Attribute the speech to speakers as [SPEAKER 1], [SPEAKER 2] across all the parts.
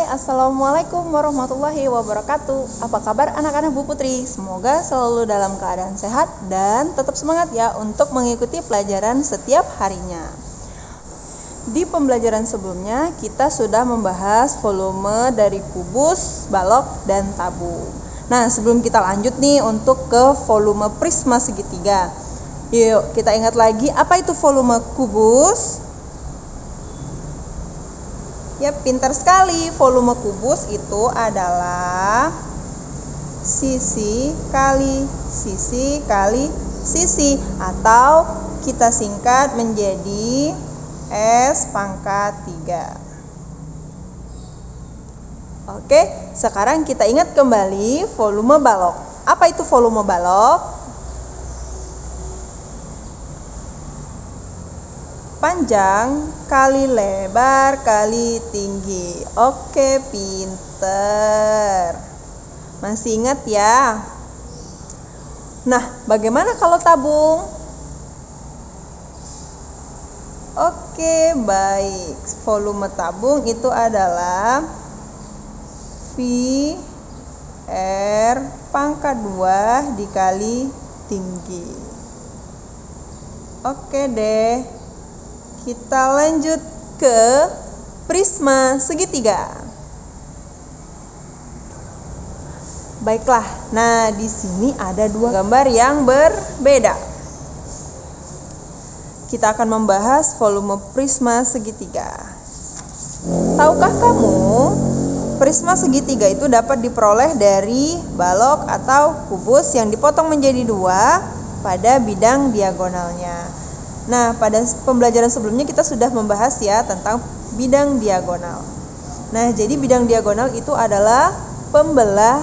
[SPEAKER 1] Assalamualaikum warahmatullahi wabarakatuh. Apa kabar anak-anak Bu Putri? Semoga selalu dalam keadaan sehat dan tetap semangat ya untuk mengikuti pelajaran setiap harinya. Di pembelajaran sebelumnya kita sudah membahas volume dari kubus, balok, dan tabung. Nah, sebelum kita lanjut nih untuk ke volume prisma segitiga. Yuk, kita ingat lagi apa itu volume kubus? Ya, pintar sekali. Volume kubus itu adalah sisi kali sisi, atau kita singkat menjadi S pangkat 3. Oke, sekarang kita ingat kembali volume balok. Apa itu volume balok? Panjang kali lebar kali tinggi. Oke, pinter. Masih ingat ya? Nah, bagaimana kalau tabung? Oke, baik. Volume tabung itu adalah V R pangkat 2 dikali tinggi. Oke deh. Kita lanjut ke prisma segitiga. Baiklah. Nah, di sini ada dua gambar yang berbeda. Kita akan membahas volume prisma segitiga. Tahukah kamu, prisma segitiga itu dapat diperoleh dari balok atau kubus yang dipotong menjadi dua pada bidang diagonalnya. Nah, pada pembelajaran sebelumnya kita sudah membahas ya tentang bidang diagonal. Nah, jadi bidang diagonal itu adalah pembelah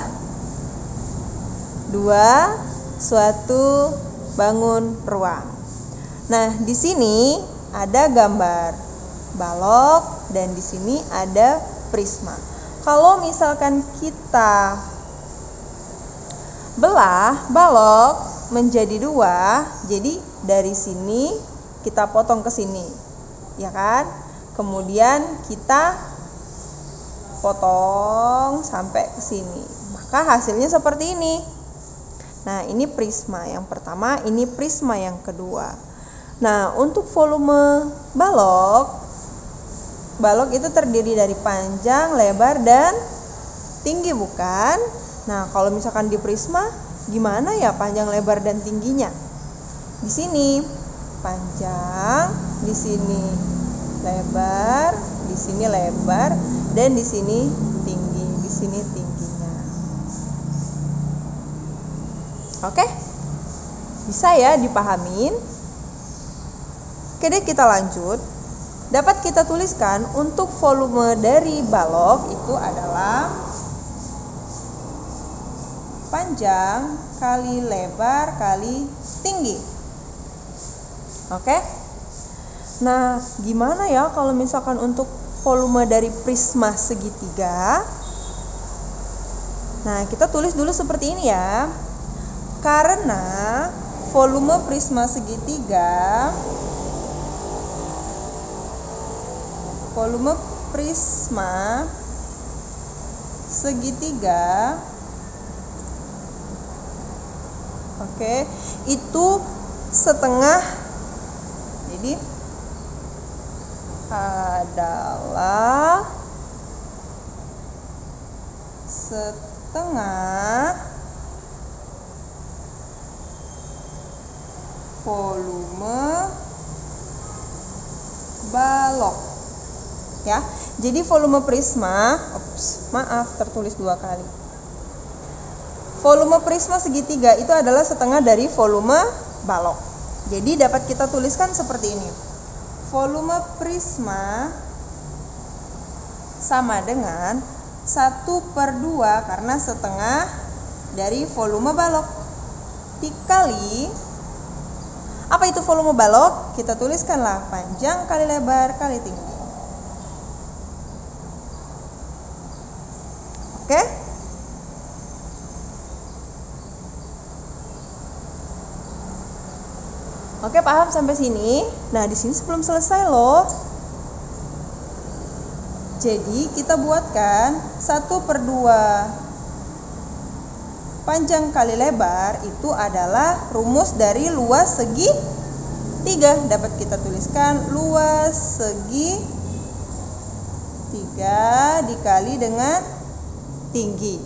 [SPEAKER 1] dua suatu bangun ruang. Nah, di sini ada gambar balok dan di sini ada prisma. Kalau misalkan kita belah balok menjadi dua, jadi dari sini kita potong ke sini, ya kan? Kemudian kita potong sampai ke sini. Maka hasilnya seperti ini. Nah, ini prisma yang pertama, ini prisma yang kedua. Nah, untuk volume balok itu terdiri dari panjang, lebar, dan tinggi, bukan? Nah, kalau misalkan di prisma, gimana ya panjang, lebar, dan tingginya? Di sini panjang, di sini lebar, di sini lebar, dan di sini tinggi, di sini tingginya. Oke? Bisa ya dipahamin? Oke deh, kita lanjut. Dapat kita tuliskan untuk volume dari balok itu adalah panjang kali lebar kali tinggi. Oke. Nah, gimana ya kalau misalkan untuk volume dari prisma segitiga? Nah, kita tulis dulu seperti ini ya. Karena volume prisma segitiga oke, itu setengah, jadi adalah setengah volume balok ya. Jadi volume prisma, tertulis dua kali. Volume prisma segitiga itu adalah setengah dari volume balok. Jadi dapat kita tuliskan seperti ini. Volume prisma sama dengan 1/2 karena setengah dari volume balok dikali, apa itu volume balok? Kita tuliskanlah panjang kali lebar kali tinggi. Oke? Oke, paham sampai sini? Nah, di sini belum selesai loh. Jadi kita buatkan 1/2 panjang kali lebar itu adalah rumus dari luas segitiga. Dapat kita tuliskan luas segitiga dikali dengan tinggi.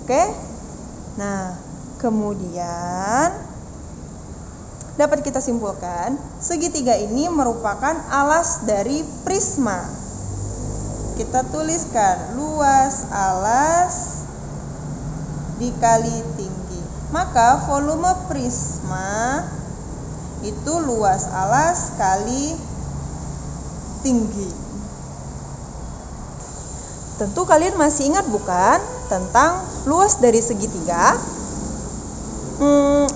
[SPEAKER 1] Oke. Nah, kemudian dapat kita simpulkan, segitiga ini merupakan alas dari prisma. Kita tuliskan luas alas dikali tinggi. Maka volume prisma itu luas alas kali tinggi. Tentu kalian masih ingat bukan tentang luas dari segitiga?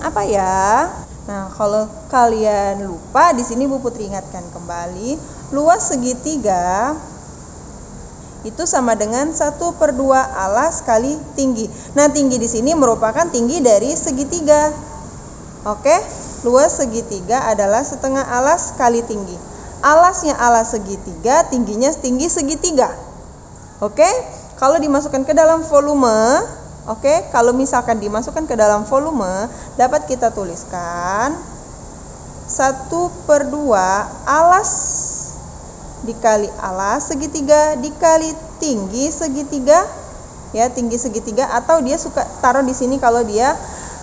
[SPEAKER 1] Apa ya? Nah, kalau kalian lupa, di sini Bu Putri ingatkan kembali, luas segitiga itu sama dengan 1/2 alas kali tinggi. Nah, tinggi di sini merupakan tinggi dari segitiga. Oke, luas segitiga adalah setengah alas kali tinggi. Alasnya alas segitiga, tingginya tinggi segitiga. Oke, kalau dimasukkan ke dalam volume, oke, kalau misalkan dimasukkan ke dalam volume, dapat kita tuliskan 1/2 alas dikali alas segitiga dikali tinggi segitiga, ya, tinggi segitiga, atau dia suka taruh di sini kalau dia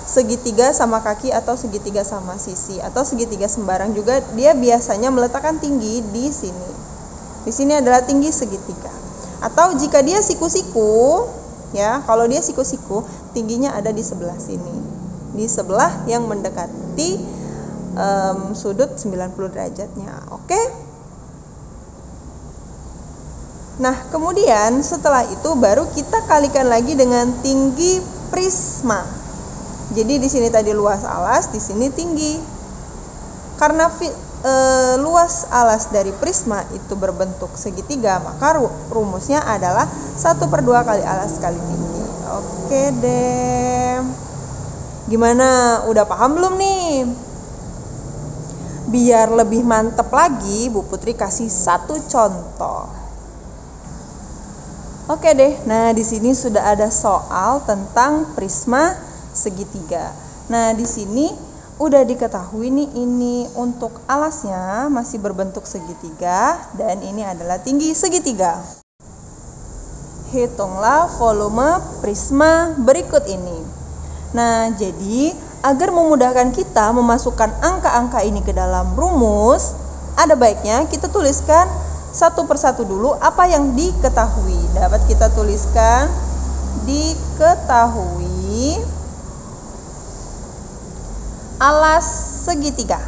[SPEAKER 1] segitiga sama kaki atau segitiga sama sisi atau segitiga sembarang juga dia biasanya meletakkan tinggi di sini. Di sini adalah tinggi segitiga. Atau jika dia siku-siku, ya, kalau dia siku-siku, tingginya ada di sebelah sini, di sebelah yang mendekati sudut 90 derajatnya. Oke. Nah, kemudian setelah itu baru kita kalikan lagi dengan tinggi prisma. Jadi di sini tadi luas alas, di sini tinggi. Karena luas alas dari prisma itu berbentuk segitiga, maka rumusnya adalah 1/2 kali alas kali tinggi. Oke deh. Gimana? Udah paham belum nih? Biar lebih mantep lagi, Bu Putri kasih satu contoh. Oke deh. Nah, di sini sudah ada soal tentang prisma segitiga. Nah, di sini udah diketahui nih, ini untuk alasnya masih berbentuk segitiga dan ini adalah tinggi segitiga. Hitunglah volume prisma berikut ini. Nah, jadi agar memudahkan kita memasukkan angka-angka ini ke dalam rumus, ada baiknya kita tuliskan satu persatu dulu apa yang diketahui. Dapat kita tuliskan diketahui alas segitiga,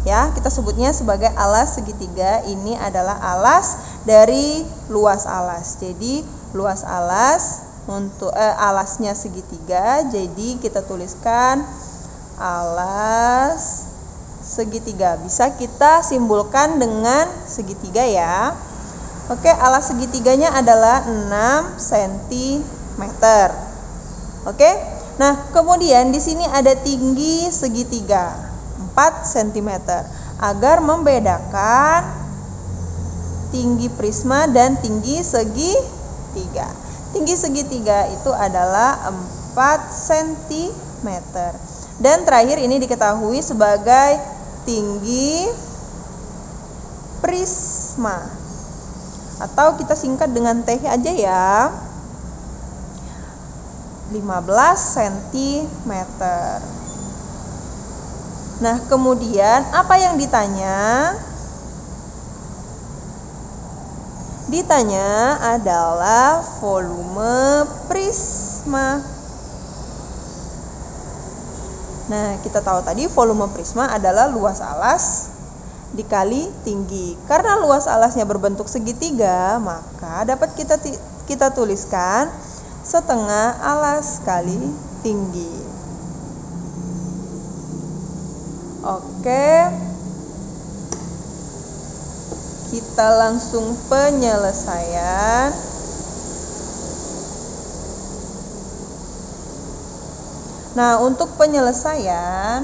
[SPEAKER 1] ya, kita sebutnya sebagai alas segitiga. Ini adalah alas dari luas alas. Jadi luas alas untuk alasnya segitiga, jadi kita tuliskan alas segitiga. Bisa kita simbolkan dengan segitiga, ya. Oke, alas segitiganya adalah 6 cm. Oke. Nah, kemudian di sini ada tinggi segitiga 4 cm. Agar membedakan tinggi prisma dan tinggi segitiga. Tinggi segitiga itu adalah 4 cm. Dan terakhir ini diketahui sebagai tinggi prisma. Atau kita singkat dengan TH aja, ya. 15 cm. Nah, kemudian apa yang ditanya? Ditanya adalah volume prisma. Nah, kita tahu tadi volume prisma adalah luas alas dikali tinggi. Karena luas alasnya berbentuk segitiga, maka dapat kita tuliskan setengah alas kali tinggi. Oke. Kita langsung penyelesaian. Nah, untuk penyelesaian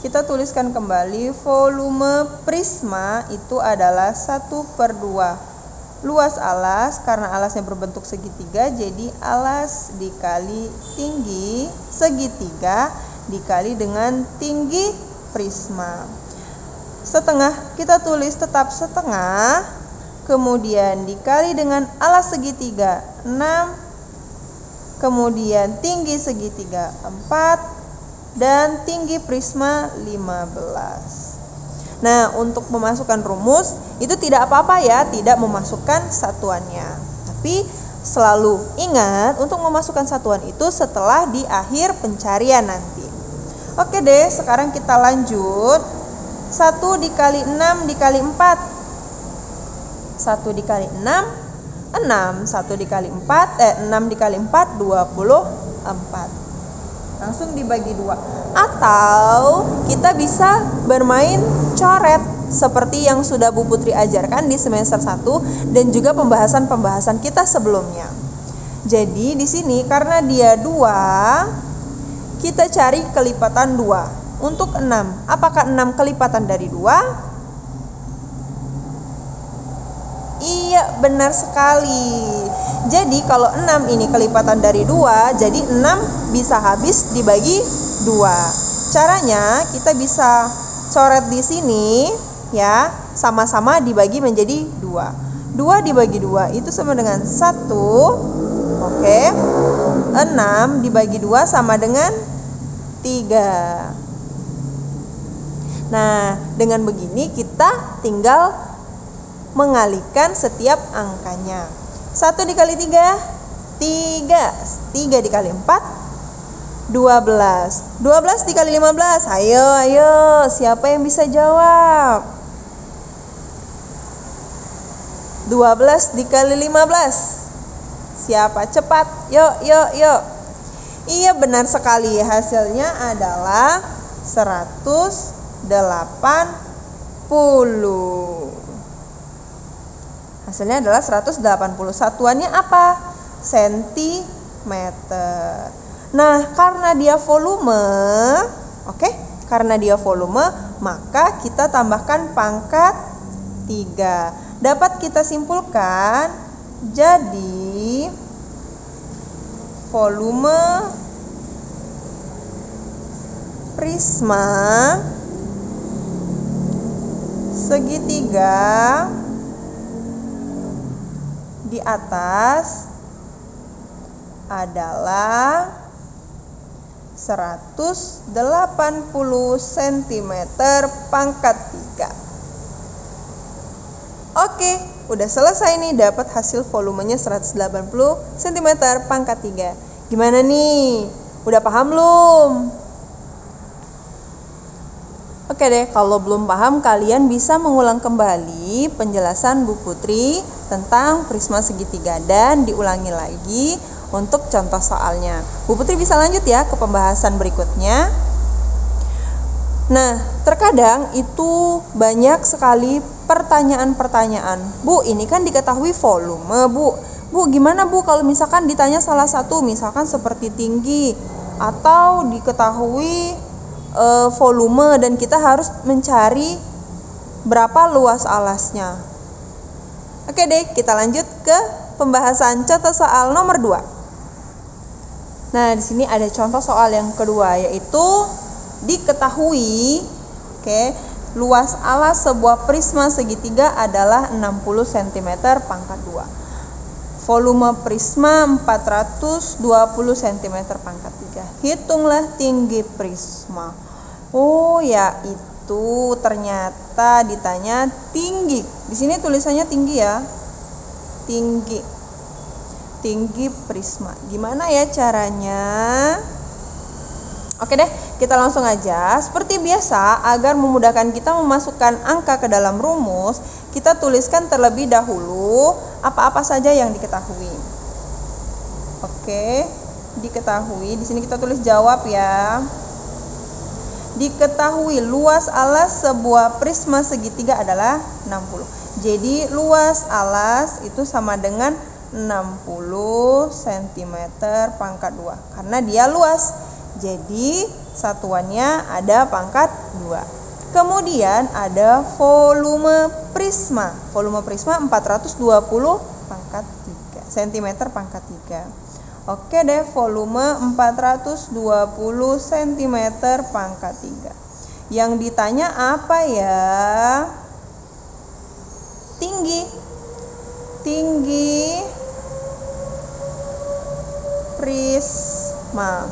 [SPEAKER 1] kita tuliskan kembali volume prisma itu adalah 1/2 luas alas, karena alasnya berbentuk segitiga, jadi alas dikali tinggi segitiga dikali dengan tinggi prisma. Setengah kita tulis tetap setengah, kemudian dikali dengan alas segitiga 6, kemudian tinggi segitiga 4, dan tinggi prisma 15. Nah, untuk memasukkan rumus itu tidak apa-apa ya, tidak memasukkan satuannya. Tapi selalu ingat untuk memasukkan satuan itu setelah di akhir pencarian nanti. Oke deh, sekarang kita lanjut. 1 dikali 6 dikali 4. 1 dikali 6, 6. 1 dikali 4, 6 dikali 4, 24. Langsung dibagi 2. Atau kita bisa bermain coret seperti yang sudah Bu Putri ajarkan di semester 1 dan juga pembahasan-pembahasan kita sebelumnya. Jadi di sini karena dia 2, kita cari kelipatan 2. Untuk 6, apakah 6 kelipatan dari 2? Iya, benar sekali. Jadi kalau 6 ini kelipatan dari 2, jadi 6 bisa habis dibagi 2. Caranya kita bisa coret di sini ya, sama-sama dibagi menjadi 2. 2 dibagi 2 itu sama dengan 1. Oke. 6 dibagi 2 sama dengan 3. Nah, dengan begini kita tinggal mengalihkan setiap angkanya. 1 dikali 3, 3. 3 dikali 4, 12. 12 dikali 15, ayo, siapa yang bisa jawab? 12 dikali 15, siapa cepat? Yuk. Iya, benar sekali, hasilnya adalah 180. Hasilnya adalah 180. Satuannya apa? Sentimeter. Nah, karena dia volume, karena dia volume, maka kita tambahkan pangkat 3. Dapat kita simpulkan, jadi volume prisma segitiga di atas adalah 180 cm pangkat 3. Oke, udah selesai nih, dapat hasil volumenya 180 cm pangkat 3. Gimana nih? Udah paham belum? Oke deh, kalau belum paham kalian bisa mengulang kembali penjelasan Bu Putri tentang prisma segitiga dan diulangi lagi untuk contoh soalnya. Bu Putri bisa lanjut ya ke pembahasan berikutnya. Nah, terkadang itu banyak sekali pertanyaan-pertanyaan. Bu, ini kan diketahui volume, Bu. Bu, gimana Bu kalau misalkan ditanya salah satu, misalkan seperti tinggi atau diketahui volume dan kita harus mencari berapa luas alasnya. Oke deh, kita lanjut ke pembahasan contoh soal nomor 2. Nah, di sini ada contoh soal yang kedua, yaitu diketahui luas alas sebuah prisma segitiga adalah 60 cm pangkat 2. Volume prisma 420 cm pangkat 3. Hitunglah tinggi prisma. Oh, ya itu ternyata ditanya tinggi. Di sini tulisannya tinggi ya. Tinggi prisma. Gimana ya caranya? Oke deh, kita langsung aja. Seperti biasa, agar memudahkan kita memasukkan angka ke dalam rumus, kita tuliskan terlebih dahulu apa-apa saja yang diketahui. Oke, diketahui. Di sini kita tulis jawab ya. Diketahui luas alas sebuah prisma segitiga adalah 60. Jadi luas alas itu sama dengan 60 cm pangkat 2. Karena dia luas, jadi satuannya ada pangkat 2. Kemudian ada volume prisma. Volume prisma 420 pangkat 3 cm pangkat 3. Oke deh, volume 420 cm pangkat 3. Yang ditanya apa ya? Tinggi prisma.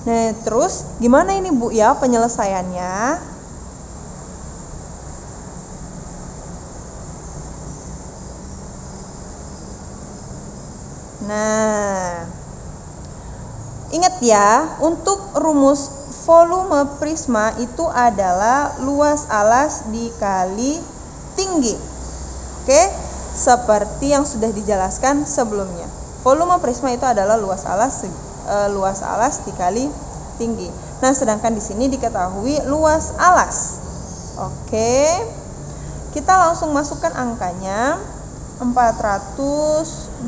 [SPEAKER 1] Nah, terus gimana ini Bu ya penyelesaiannya? Nah, ingat ya, untuk rumus volume prisma itu adalah luas alas dikali tinggi. Oke, seperti yang sudah dijelaskan sebelumnya. Volume prisma itu adalah luas alas dikali tinggi. Nah, sedangkan di sini diketahui luas alas. Oke. Kita langsung masukkan angkanya. 420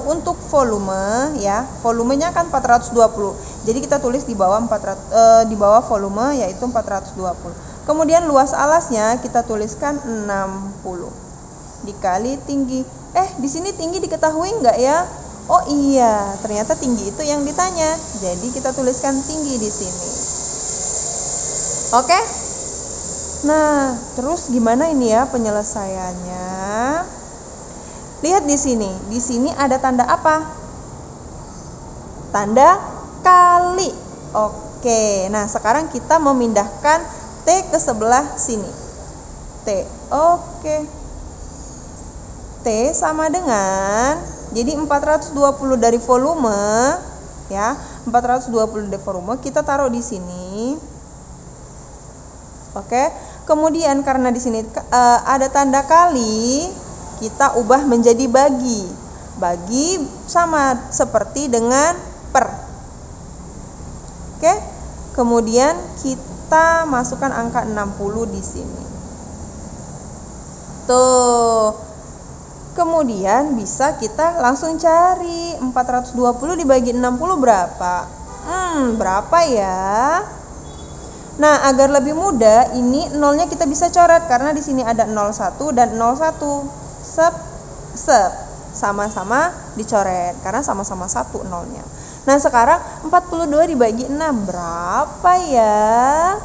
[SPEAKER 1] untuk volume ya. Volumenya kan 420. Jadi kita tulis di bawah di bawah volume yaitu 420. Kemudian luas alasnya kita tuliskan 60 dikali tinggi. Di sini tinggi diketahui enggak ya? Oh iya, ternyata tinggi itu yang ditanya. Jadi kita tuliskan tinggi di sini. Oke? Nah, terus gimana ini ya penyelesaiannya? Lihat di sini. Di sini ada tanda apa? Tanda kali. Oke. Nah, sekarang kita memindahkan T ke sebelah sini. T. Oke. T sama dengan, jadi 420 dari volume ya, 420 dari volume kita taruh di sini. Oke. Kemudian karena di sini ada tanda kali, kita ubah menjadi bagi. Bagi sama seperti dengan per. Oke. Kemudian kita masukkan angka 60 di sini. Tuh. Kemudian bisa kita langsung cari 420 dibagi 60 berapa? Berapa ya? Nah, agar lebih mudah, ini nolnya kita bisa coret karena di sini ada 01 dan 01. Sama-sama dicoret karena sama-sama 1 nolnya. Nah, sekarang 42 dibagi 6 berapa ya?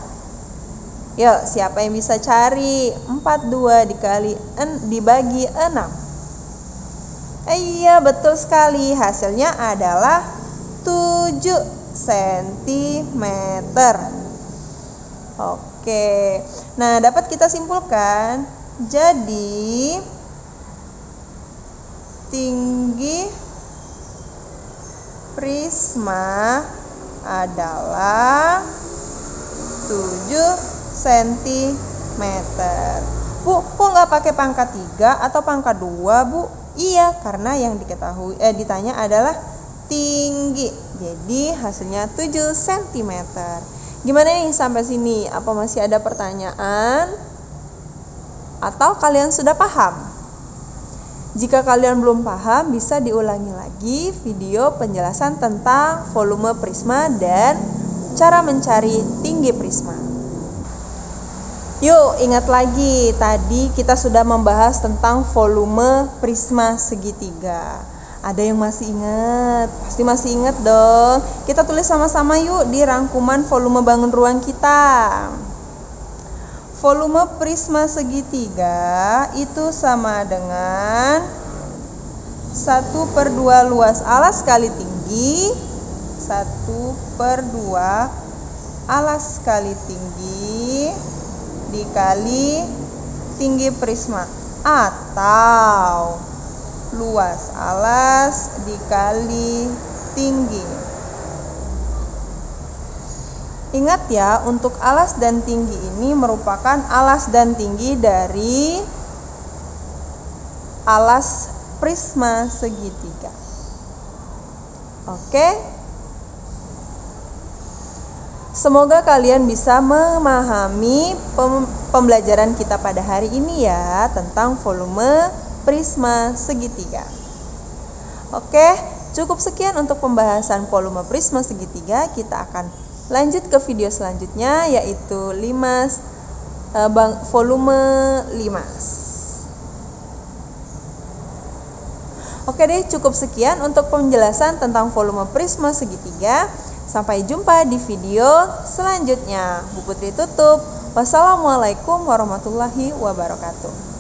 [SPEAKER 1] Yuk, siapa yang bisa cari? 42 dibagi 6. Iya, betul sekali. Hasilnya adalah 7 cm. Oke. Nah, dapat kita simpulkan. Jadi, tinggi prisma adalah 7 cm. Bu, kok nggak pakai pangkat 3 atau pangkat 2, Bu? Iya, karena yang ditanya adalah tinggi. Jadi hasilnya 7 cm. Gimana nih sampai sini? Apa masih ada pertanyaan? Atau kalian sudah paham? Jika kalian belum paham, bisa diulangi lagi video penjelasan tentang volume prisma dan cara mencari tinggi prisma. Yuk, ingat lagi, tadi kita sudah membahas tentang volume prisma segitiga. Ada yang masih ingat? Pasti masih ingat dong. Kita tulis sama-sama yuk di rangkuman volume bangun ruang kita. Volume prisma segitiga itu sama dengan 1/2 luas alas kali tinggi, 1/2 alas kali tinggi dikali tinggi prisma, atau luas alas dikali tinggi. Ingat ya, untuk alas dan tinggi ini merupakan alas dan tinggi dari alas prisma segitiga. Oke? Semoga kalian bisa memahami pembelajaran kita pada hari ini ya, tentang volume prisma segitiga. Oke, cukup sekian untuk pembahasan volume prisma segitiga. Kita akan Lanjut ke video selanjutnya, yaitu volume 5. Oke deh, cukup sekian untuk penjelasan tentang volume prisma segitiga. Sampai jumpa di video selanjutnya. Bu Putri tutup. Wassalamualaikum warahmatullahi wabarakatuh.